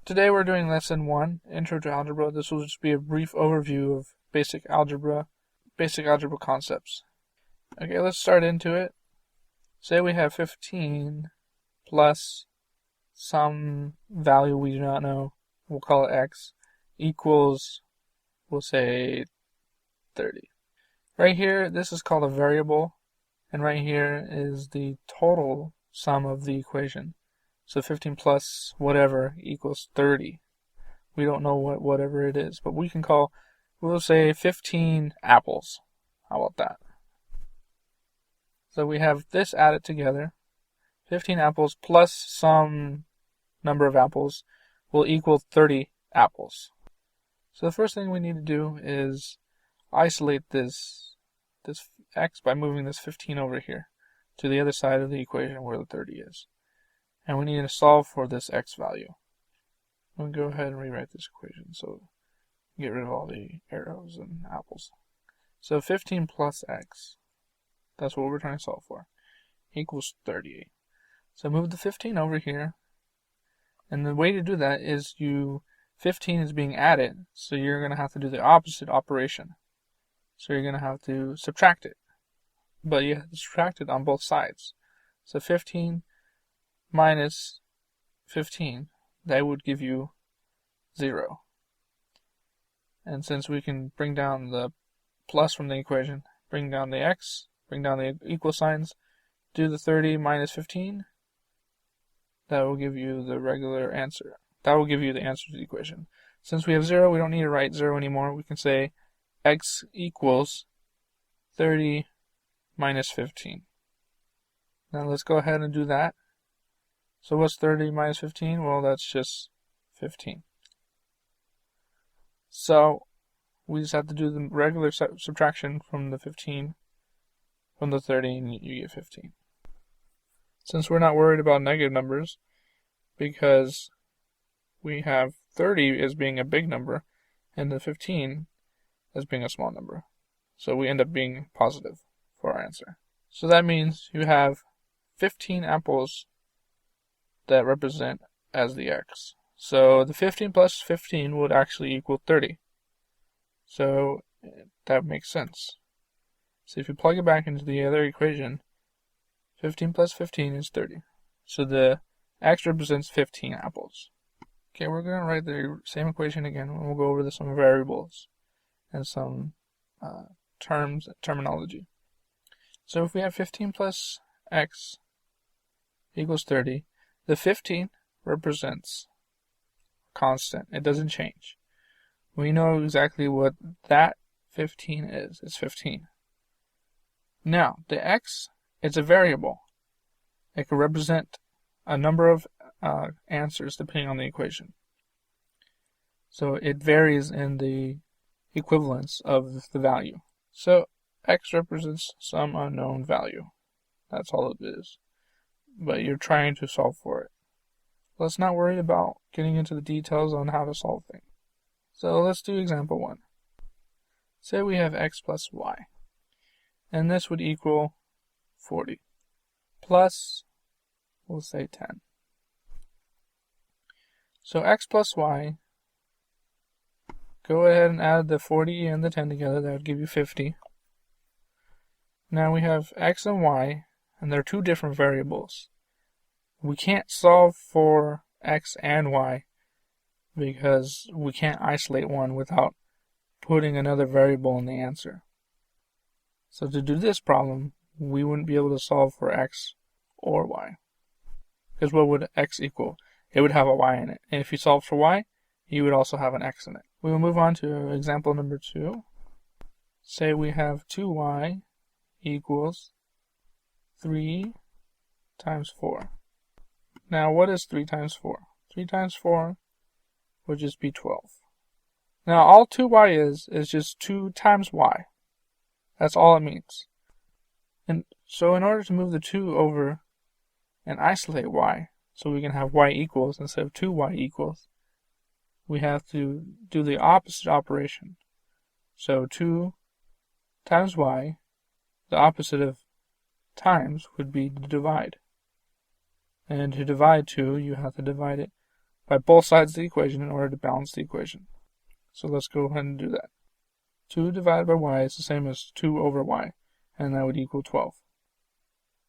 Today we're doing lesson 1, Intro to Algebra. This will just be a brief overview of basic algebra concepts. Okay, let's start into it. Say we have 15 plus some value we do not know, we'll call it x, equals, we'll say 30. Right here, this is called a variable, and right here is the total sum of the equation. So 15 plus whatever equals 30. We don't know what whatever it is, but we'll say 15 apples. How about that? So we have this added together. 15 apples plus some number of apples will equal 30 apples. So the first thing we need to do is isolate this x by moving this 15 over here to the other side of the equation where the 30 is. And we need to solve for this x value. We'll go ahead and rewrite this equation so get rid of all the arrows and apples. So 15 plus x, that's what we're trying to solve for, equals 38. So move the 15 over here, and the way to do that is 15 is being added, so you're going to have to do the opposite operation. So you're going to have to subtract it, but you have to subtract it on both sides. So 15 minus 15, that would give you 0. And since we can bring down the plus from the equation, bring down the x, bring down the equal signs, do the 30 minus 15, that will give you the regular answer. That will give you the answer to the equation. Since we have 0, we don't need to write 0 anymore. We can say x equals 30 minus 15. Now let's go ahead and do that. So what's 30 minus 15? Well, that's just 15. So we just have to do the regular subtraction from the 15, from the 30, and you get 15. Since we're not worried about negative numbers, because we have 30 as being a big number, and the 15 as being a small number. So we end up being positive for our answer. So that means you have 15 apples that represent as the x. So the 15 plus 15 would actually equal 30. So that makes sense. So if you plug it back into the other equation, 15 plus 15 is 30. So the x represents 15 apples. Okay, we're going to write the same equation again, and we'll go over some variables and some terminology. So if we have 15 plus x equals 30, the 15 represents constant. It doesn't change. We know exactly what that 15 is. It's 15. Now, the x, it's a variable. It can represent a number of answers depending on the equation. So it varies in the equivalence of the value. So x represents some unknown value. That's all it is. But you're trying to solve for it. Let's not worry about getting into the details on how to solve things. So let's do example 1. Say we have x plus y, and this would equal 40, plus, we'll say 10. So x plus y, go ahead and add the 40 and the 10 together, that would give you 50. Now we have x and y, and they're two different variables. We can't solve for x and y because we can't isolate one without putting another variable in the answer. So to do this problem, we wouldn't be able to solve for x or y. Because what would x equal? It would have a y in it. And if you solve for y, you would also have an x in it. We will move on to example number 2. Say we have 2y equals 3 times 4. Now, what is 3 times 4? 3 times 4 would just be 12. Now, all 2y is just 2 times y. That's all it means. And so in order to move the 2 over and isolate y, so we can have y equals instead of 2y equals, we have to do the opposite operation. So 2 times y, the opposite of times would be to divide. And to divide 2, you have to divide it by both sides of the equation in order to balance the equation. So let's go ahead and do that. 2 divided by y is the same as 2 over y, and that would equal 12.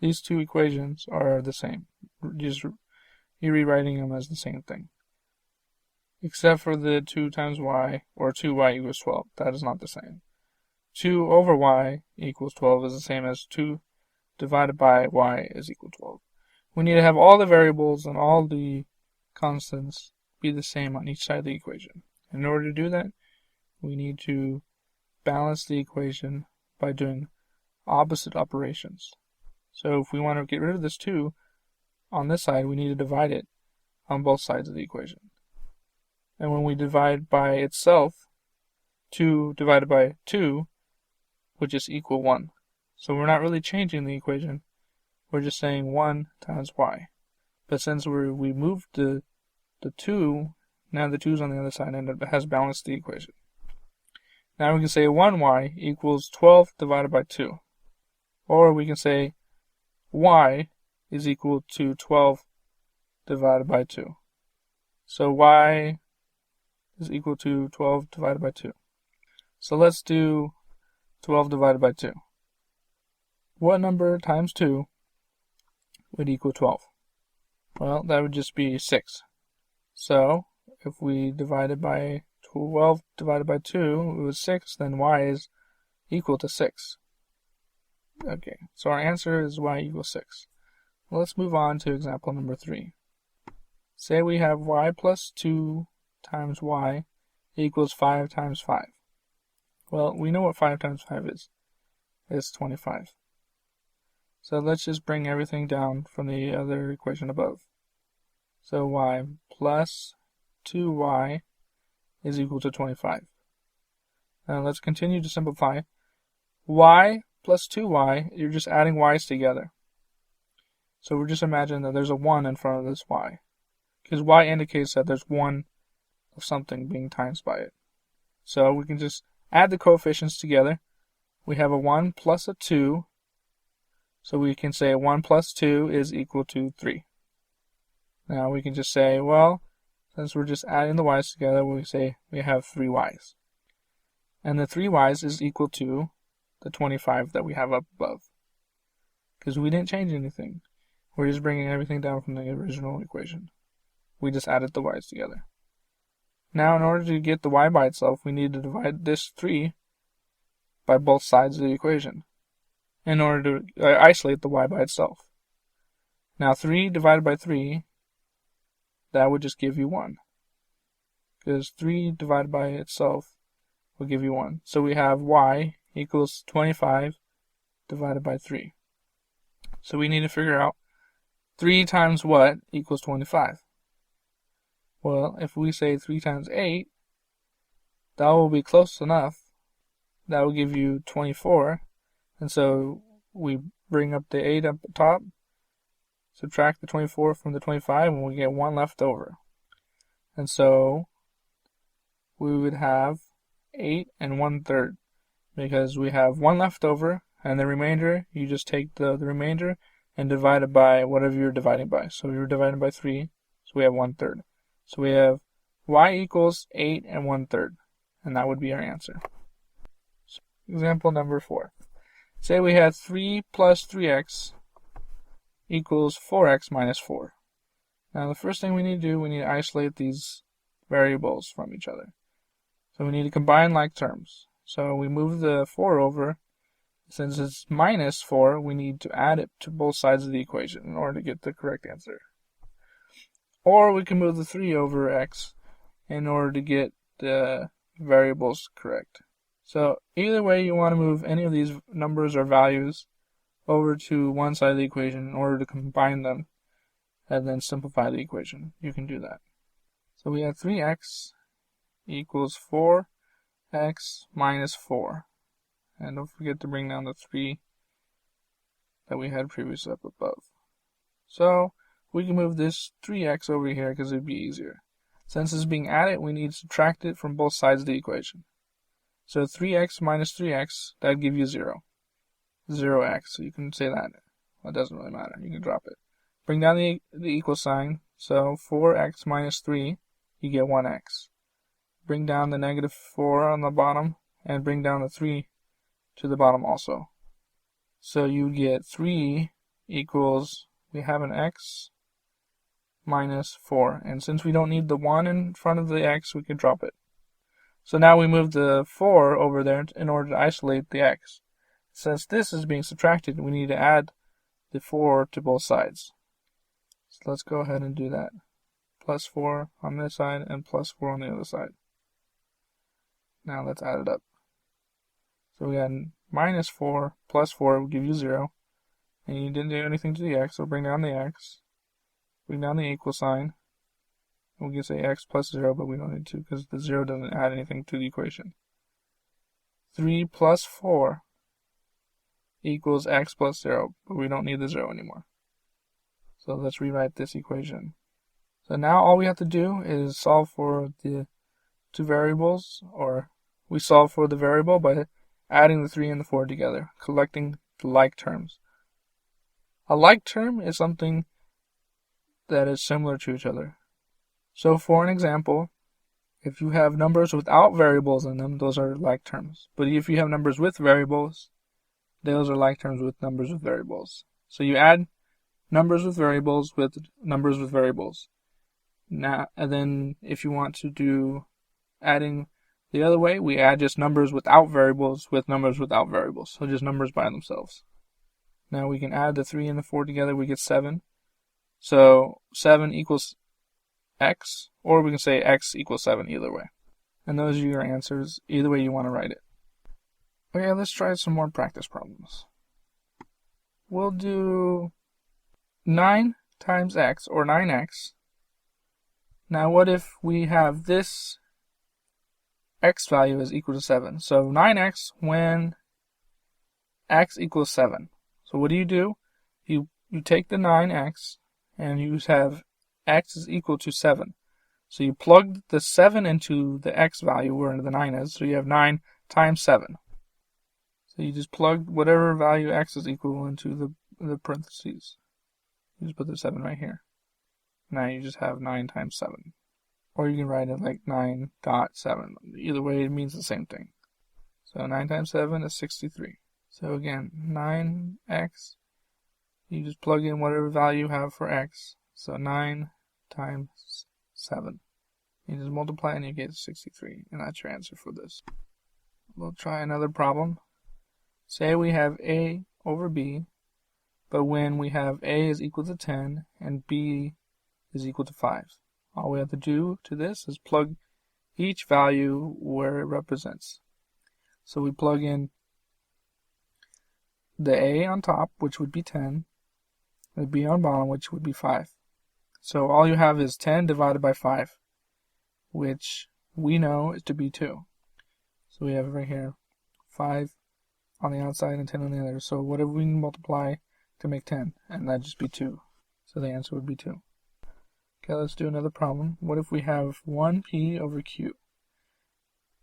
These two equations are the same. You're rewriting them as the same thing. Except for the 2 times y, or 2y equals 12. That is not the same. 2 over y equals 12 is the same as 2 divided by y is equal to 12. We need to have all the variables and all the constants be the same on each side of the equation. In order to do that, we need to balance the equation by doing opposite operations. So if we want to get rid of this 2 on this side, we need to divide it on both sides of the equation. And when we divide by itself, 2 divided by 2 would just equal 1. So we're not really changing the equation, we're just saying 1 times y. But since we moved the 2, now the 2's on the other side and it has balanced the equation. Now we can say 1y equals 12 divided by 2. Or we can say y is equal to 12 divided by 2. So y is equal to 12 divided by 2. So let's do 12 divided by 2. What number times 2 would equal 12? Well, that would just be 6. So if we divide it by 12 divided by 2, it was 6, then y is equal to 6. Okay, so our answer is y equals 6. Well, let's move on to example number 3. Say we have y plus 2 times y equals 5 times 5. Well, we know what 5 times 5 is. It's 25. So let's just bring everything down from the other equation above. So y plus 2y is equal to 25. Now let's continue to simplify. Y plus 2y, you're just adding y's together. So we're just imagining that there's a 1 in front of this y. Because y indicates that there's 1 of something being times by it. So we can just add the coefficients together. We have a 1 plus a 2. So we can say 1 plus 2 is equal to 3. Now we can just say, well, since we're just adding the y's together, we say we have 3 y's. And the 3 y's is equal to the 25 that we have up above. Because we didn't change anything. We're just bringing everything down from the original equation. We just added the y's together. Now in order to get the y by itself, we need to divide this 3 by both sides of the equation in order to isolate the y by itself. Now 3 divided by 3, that would just give you 1. Because 3 divided by itself will give you 1. So we have y equals 25 divided by 3. So we need to figure out 3 times what equals 25. Well, if we say 3 times 8, that will be close enough. That will give you 24. And so we bring up the 8 up top, subtract the 24 from the 25, and we get 1 left over. And so we would have 8 and 1/3, because we have 1 left over, and the remainder, you just take the remainder and divide it by whatever you're dividing by. So you're dividing by 3, so we have 1/3. So we have y equals 8 and 1/3, and that would be our answer. So example number 4. Say we had 3 plus 3x equals 4x minus 4. Now the first thing we need to do, we need to isolate these variables from each other. So we need to combine like terms. So we move the 4 over. Since it's minus 4, we need to add it to both sides of the equation in order to get the correct answer. Or we can move the 3 over x in order to get the variables correct. So either way you want to move any of these numbers or values over to one side of the equation in order to combine them and then simplify the equation. You can do that. So we have 3x equals 4x minus 4. And don't forget to bring down the 3 that we had previously up above. So we can move this 3x over here because it would be easier. Since it's being added, we need to subtract it from both sides of the equation. So 3x minus 3x, that would give you 0. 0x, so you can say that. Well, it doesn't really matter. You can drop it. Bring down the equal sign, So 4x minus 3, you get 1x. Bring down the negative 4 on the bottom, and bring down the 3 to the bottom also. So you get 3 equals, we have an x minus 4. And since we don't need the 1 in front of the x, we can drop it. So now we move the 4 over there in order to isolate the x. Since this is being subtracted, we need to add the 4 to both sides. So let's go ahead and do that. Plus 4 on this side and plus 4 on the other side. Now let's add it up. So we got minus 4 plus 4 will give you 0. And you didn't do anything to the x, so bring down the x. Bring down the equal sign. We can say x plus 0, but we don't need to because the 0 doesn't add anything to the equation. 3 plus 4 equals x plus 0, but we don't need the 0 anymore. So let's rewrite this equation. So now all we have to do is solve for the two variables, or we solve for the variable by adding the 3 and the 4 together, collecting the like terms. A like term is something that is similar to each other. So for an example, if you have numbers without variables in them, those are like terms. But if you have numbers with variables, those are like terms with numbers with variables. So you add numbers with variables with numbers with variables. Now, and then if you want to do adding the other way, we add just numbers without variables with numbers without variables. So just numbers by themselves. Now we can add the 3 and the 4 together, we get 7. So 7 equals x, or we can say x equals 7 either way. And those are your answers, either way you want to write it. Okay, let's try some more practice problems. We'll do 9 times x, or 9x. Now what if we have this x value is equal to 7? So 9x when x equals 7. So what do? You take the 9x and you have x is equal to 7. So you plug the 7 into the x value where the 9 is, so you have 9 times 7. So you just plug whatever value x is equal into the parentheses. You just put the 7 right here. Now you just have 9 times 7. Or you can write it like 9.7. Either way, it means the same thing. So 9 times 7 is 63. So again, 9x, you just plug in whatever value you have for x. So 9 times 7. You just multiply and you get 63. And that's your answer for this. We'll try another problem. Say we have a over b, but when we have a is equal to 10 and b is equal to 5. All we have to do to this is plug each value where it represents. So we plug in the a on top, which would be 10, the b on bottom, which would be 5. So all you have is 10 divided by 5, which we know is to be 2. So we have right here 5 on the outside and 10 on the other. So whatever we multiply to make 10, and that'd just be 2. So the answer would be 2. Okay, let's do another problem. What if we have 1p over q?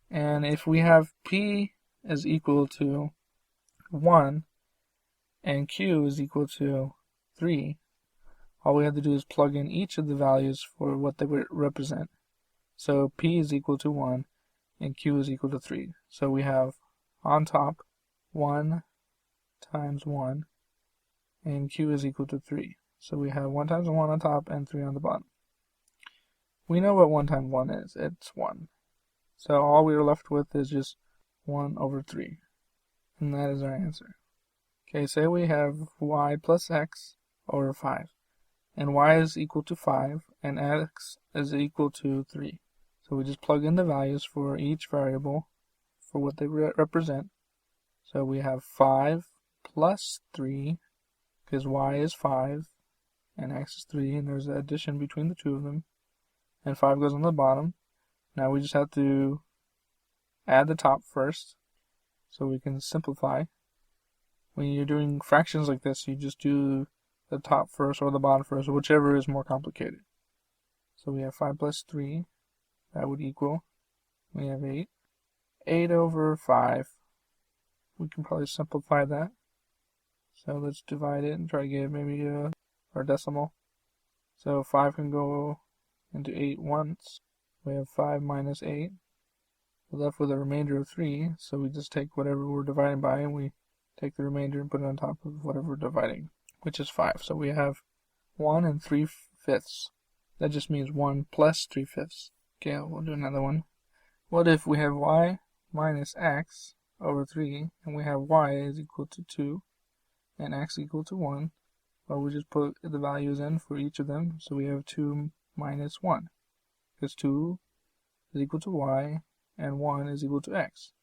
And if we have p is equal to 1 and q is equal to 3, all we have to do is plug in each of the values for what they would represent. So p is equal to 1 and q is equal to 3. So we have on top 1 times 1 and q is equal to 3. So we have 1 times 1 on top and 3 on the bottom. We know what 1 times 1 is. It's 1. So all we are left with is just 1 over 3. And that is our answer. Okay, say we have y plus x over 5. And y is equal to 5 and x is equal to 3. So we just plug in the values for each variable for what they represent. So we have 5 plus 3, because y is 5 and x is 3, and there's an addition between the two of them. And 5 goes on the bottom. Now we just have to add the top first so we can simplify. When you're doing fractions like this, you just do the top first or the bottom first, whichever is more complicated. So we have 5 plus 3, that would equal, we have 8. 8 over 5, we can probably simplify that. So let's divide it and try to get maybe our decimal. So 5 can go into 8 once. We have 5 minus 8. We're left with a remainder of 3, so we just take whatever we're dividing by and we take the remainder and put it on top of whatever we're dividing, which is 5. So we have 1 and 3/5. That just means 1 plus 3/5. Okay, we'll do another one. What if we have y minus x over 3, and we have y is equal to 2, and x equal to 1? Well, we just put the values in for each of them, so we have 2 minus 1, because 2 is equal to y, and 1 is equal to x.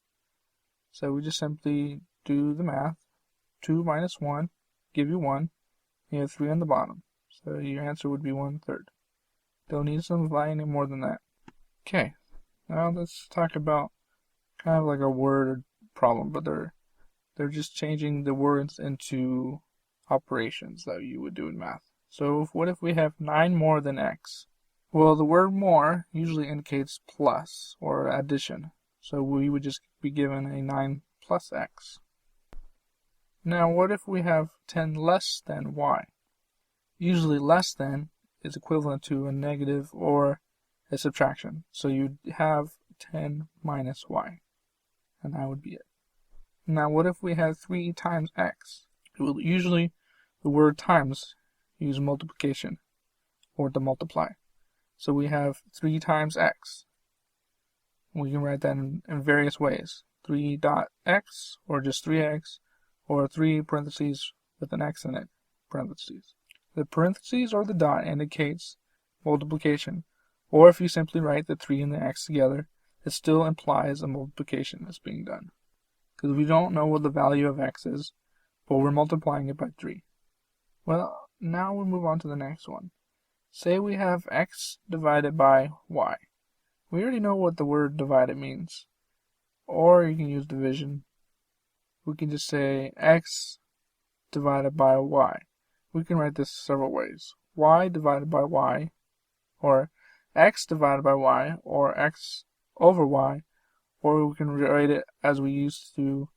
So we just simply do the math. 2 minus 1 give you 1, and you have 3 on the bottom. So your answer would be 1/3. Don't need to simplify any more than that. Okay, now let's talk about kind of like a word problem, but they're just changing the words into operations that you would do in math. So what if we have 9 more than x? Well, the word more usually indicates plus or addition. So we would just be given a 9 plus x. Now what if we have 10 less than y? Usually less than is equivalent to a negative or a subtraction. So you'd have 10 minus y, and that would be it. Now what if we have 3 times x? Usually the word times use multiplication or to multiply. So we have 3 times x. We can write that in various ways. 3 dot x, or just 3x, or 3 parentheses with an x in it, parentheses. The parentheses or the dot indicates multiplication, or if you simply write the 3 and the x together, it still implies a multiplication that's being done. Because we don't know what the value of x is, but we're multiplying it by 3. Well, now we'll move on to the next one. Say we have x divided by y. We already know what the word divided means. Or you can use division. We can just say x divided by y. We can write this several ways. Y divided by y, or x divided by y, or x over y, or we can write it as we used to,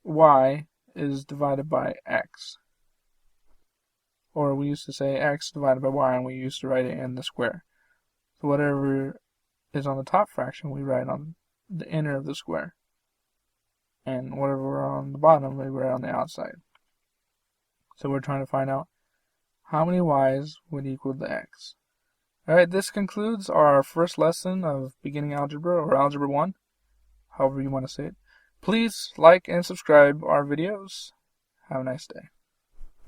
y is divided by x. Or we used to say x divided by y, and we used to write it in the square. So whatever is on the top fraction, we write on the inner of the square. And whatever on the bottom, we write on the outside. So we're trying to find out how many y's would equal the x. Alright, this concludes our first lesson of beginning algebra, or algebra 1, however you want to say it. Please like and subscribe our videos. Have a nice day.